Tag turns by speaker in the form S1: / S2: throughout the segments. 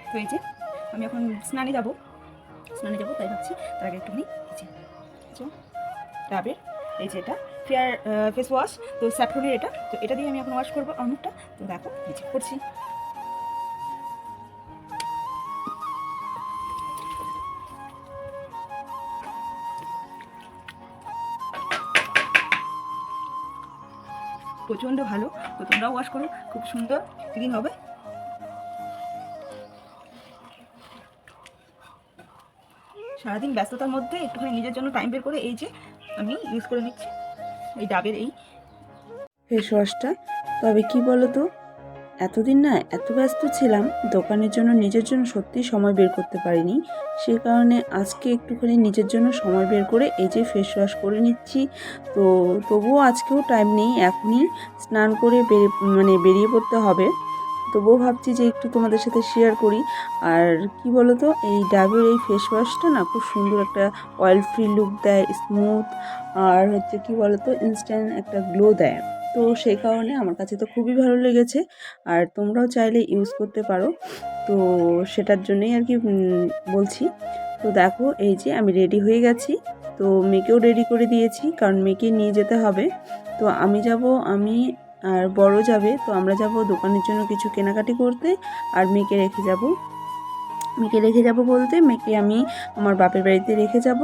S1: তো এই যে আমি এখন স্নানে যাবো তাই ভাবছি তার আগে একটুখানি ডাবের এই যে এটা ফেস ওয়াশ, তো স্যাফরনের এটা, তো এটা দিয়ে আমি এখন ওয়াশ করবো আমার মুখটা। তো দেখো এই যে করছি। প্রচণ্ড ভালো, তো তোমরাও ওয়াশ করো, খুব সুন্দর ক্লিন হবে। সারাদিন ব্যস্ততার মধ্যে একটুখানি নিজের জন্য টাইম বের করে এই যে আমি ইউজ করে নিচ্ছি এই ডাবের এই
S2: ফেস ওয়াশটা। তবে কি বলো তো, এতদিন না এত ব্যস্ত ছিলাম দোকানের জন্য, নিজের জন্য সত্যিই সময় বের করতে পারিনি। সেই কারণে আজকে একটুখানি নিজের জন্য সময় বের করে এই যে ফেস ওয়াশ করে নিচ্ছি। তো তবুও আজকেও টাইম নেই, এখনই স্নান করে বেরিয়ে পড়তে হবে। তবুও ভাবছি যে একটু তোমাদের সাথে শেয়ার করি। আর কি বলো তো, এই ডাবের এই ফেস ওয়াশটা না খুব সুন্দর একটা অয়েল ফ্রি লুক দেয়, স্মুথ, আর হচ্ছে কি বলো তো ইনস্ট্যান্ট একটা গ্লো দেয়। তো সেই কারণে আমার কাছে তো খুবই ভালো লেগেছে, আর তোমরাও চাইলে ইউজ করতে পারো। তো সেটার জন্যই আর কি বলছি। তো দেখো এই যে আমি রেডি হয়ে গেছি, তো মেয়েকেও রেডি করে দিয়েছি কারণ মেয়েকে নিয়ে যেতে হবে। তো আমি আর বড় যাবে, তো আমরা যাব দোকানের জন্য কিছু কেনাকাটি করতে, আর মেয়েকে রেখে যাব বলতে মেয়েকে আমি আমার বাপের বাড়িতে রেখে যাব।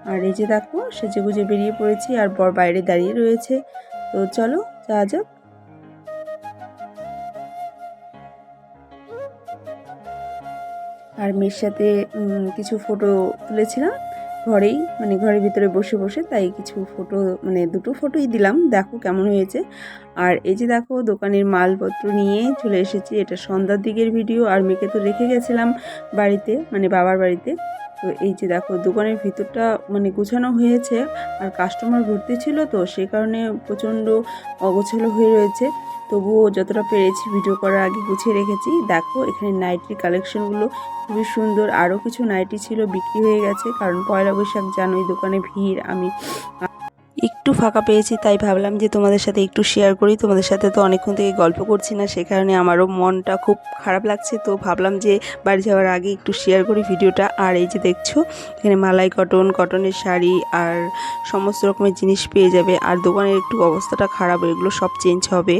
S2: আর এই যে দেখো সেজেগুজে বেরিয়ে পড়েছি, আর বর বাইরে দাঁড়িয়ে রয়েছে। তো চলো যাওয়া যাক। আর মেয়ের সাথে কিছু ফটো তুলেছিলাম ঘরের ভিতরে বসে বসে, তাই কিছু ফটো দুটো ফটোই দিলাম, দেখো কেমন হয়েছে। আর এই যে দেখো দোকানের মালপত্র নিয়ে চলে এসেছি, এটা সন্ধ্যার দিকের ভিডিও। আর মেয়েকে তো রেখে গেছিলাম বাড়িতে, বাবার বাড়িতে। তো এই যে দেখো দোকানের ভিতরটা গোছানো হয়েছে, আর কাস্টমার ভর্তি ছিল, তো সেই কারণে প্রচণ্ড অগোছালো হয়ে রয়েছে। তবুও যতটা পেরেছি ভিডিও করার আগে গুছিয়ে রেখেছি। দেখো এখানে নাইটির কালেকশনগুলো খুবই সুন্দর, আরও কিছু নাইটি ছিল বিক্রি হয়ে গেছে, কারণ পয়লা বৈশাখ জানোই দোকানে ভিড়। আমি একটু ফাঁকা পেয়েছি, তাই ভাবলাম যে তোমাদের সাথে একটু শেয়ার করি। তোমাদের সাথে তো অনেকক্ষণ থেকে গল্প করছি না, সে কারণে আমারও মনটা খুব খারাপ লাগছে। তো ভাবলাম যে বাড়ি যাওয়ার আগে একটু শেয়ার করি ভিডিওটা। আর এই যে দেখছো এখানে মালাই কটনের শাড়ি আর সমস্ত রকমের জিনিস পেয়ে যাবে। আর দোকানের একটু অবস্থাটা খারাপ, এগুলো সব চেঞ্জ হবে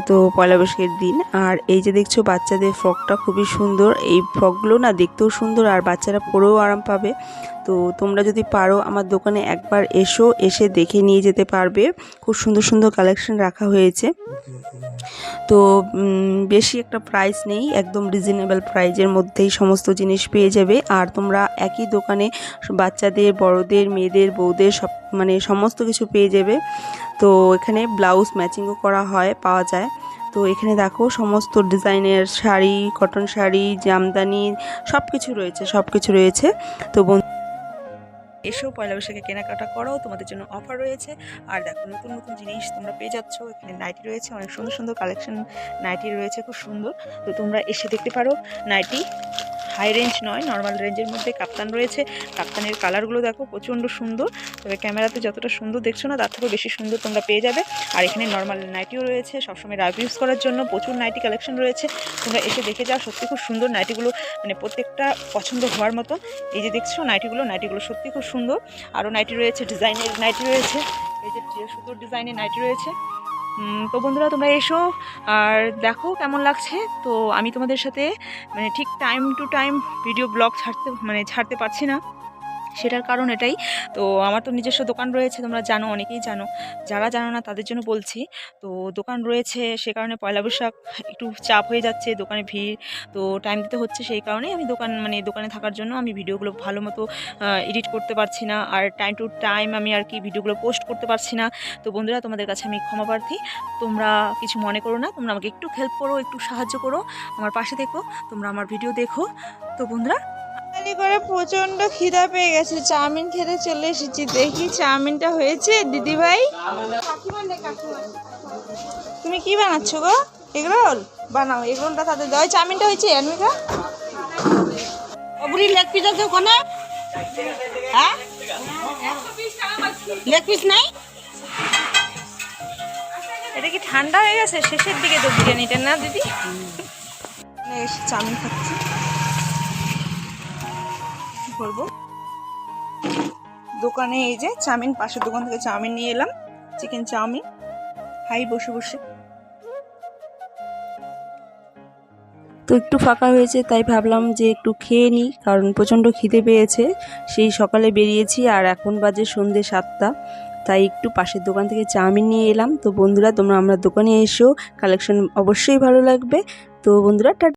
S2: তো পয়লা বৈশাখের দিন। আর এই যে দেখছো বাচ্চাদের ফ্রকটা খুবই সুন্দর, এই ফ্রকগুলো না দেখতেও সুন্দর, আর বাচ্চারা পরেও আরাম পাবে। তো তোমরা যদি পারো আমার দোকানে একবার এসে দেখে নিয়ে যেতে পারবে। খুব সুন্দর সুন্দর কালেকশন রাখা হয়েছে। তো বেশি একটা প্রাইস নেই, একদম রিজনেবল প্রাইজের মধ্যেই সমস্ত জিনিস পেয়ে যাবে। আর তোমরা একই দোকানে বাচ্চাদের, বড়দের, মেয়েদের, বউদের সব সমস্ত কিছু পেয়ে যাবে। তো এখানে ব্লাউজ ম্যাচিংও পাওয়া যায়। তো এখানে দেখো সমস্ত ডিজাইনের শাড়ি, কটন শাড়ি, জামদানি সব কিছু রয়েছে। তো এসো পয়লা বৈশাখে কেনাকাটা করো, তোমাদের জন্য অফার রয়েছে। আর দেখো নতুন নতুন জিনিস তোমরা পেয়ে যাচ্ছ। এখানে নাইটি রয়েছে, অনেক সুন্দর সুন্দর কালেকশন নাইটি রয়েছে, খুব সুন্দর। তো তোমরা এসে দেখতে পারো নাইটি। হাই রেঞ্জ নয়, নর্মাল রেঞ্জের মধ্যে কাপ্তান রয়েছে। কাপ্তানের কালারগুলো দেখো প্রচণ্ড সুন্দর, তবে ক্যামেরাতে যতটা সুন্দর দেখছো না তার থেকেও বেশি সুন্দর তোমরা পেয়ে যাবে। আর এখানে নর্মাল নাইটিও রয়েছে, সবসময় রাফ ইউজ করার জন্য প্রচুর নাইটি কালেকশন রয়েছে। তোমরা এসে দেখে যাও, সত্যি খুব সুন্দর নাইটিগুলো, প্রত্যেকটা পছন্দ হওয়ার মতো। এই যে দেখছো নাইটিগুলো সত্যি খুব সুন্দর। আরও নাইটি রয়েছে, ডিজাইনের নাইটি রয়েছে, এই যে সুন্দর ডিজাইনের নাইটি রয়েছে। তো বন্ধুরা তোমরা এসো আর দেখো কেমন লাগছে। তো আমি তোমাদের সাথে ঠিক time to time video blog ছাড়তে পারছি না, সেটার কারণ এটাই। তো আমার তো নিজস্ব দোকান রয়েছে, তোমরা জানো, অনেকেই জানো, যারা জানো না তাদের জন্য বলছি। তো দোকান রয়েছে, সে কারণে পয়লা বৈশাখ একটু চাপ হয়ে যাচ্ছে, দোকানে ভিড়, তো টাইম দিতে হচ্ছে। সেই কারণেই আমি দোকানে থাকার জন্য আমি ভিডিওগুলো ভালো মতো এডিট করতে পারছি না, আর টাইম টু টাইম আমি আর কি ভিডিওগুলো পোস্ট করতে পারছি না। তো বন্ধুরা তোমাদের কাছে আমি ক্ষমা প্রার্থী, তোমরা কিছু মনে করো না, তোমরা আমাকে একটু হেল্প করো, একটু সাহায্য করো, আমার পাশে দেখো, তোমরা আমার ভিডিও দেখো। তো বন্ধুরা
S3: করে প্রচন্ড খিদা পেয়ে গেছে, চাউমিন খেতে চলে এসেছি। দেখি চাউমিনটা হয়েছে। দিদি ভাই তুমি কি বানাচ্ছো গো? এগরোল বানাও, এগরোলটা তাদের দেওয়া। চাউমিনটা হয়েছে অন্মিকা? অবুরি লেগ পিস আছে ওখানে? হ্যাঁ লেগ পিস নাই?
S1: এটা কি ঠান্ডা হয়ে গেছে শেষের দিকে তো বিরিয়ানিটা, না দিদি?
S3: এসে চাউমিন খাচ্ছি।
S1: করবো। দোকানে এই যে চাউমিন, পাশের দোকান থেকে চাউমিন নিয়ে এলাম, চিকেন চাউমিন, খাই বসে বসে।
S2: তো একটু ফাঁকা হয়েছে তাই ভাবলাম যে একটু খেয়ে নিই, কারণ প্রচণ্ড খিদে পেয়েছে। সেই সকালে বেরিয়েছি আর এখন বাজে সন্ধ্যে 7টা, তাই একটু পাশের দোকান থেকে চাউমিন নিয়ে এলাম। তো বন্ধুরা, তোমরা আমরা দোকানে এসো, কালেকশন অবশ্যই ভালো লাগবে। তো বন্ধুরা, টাটা।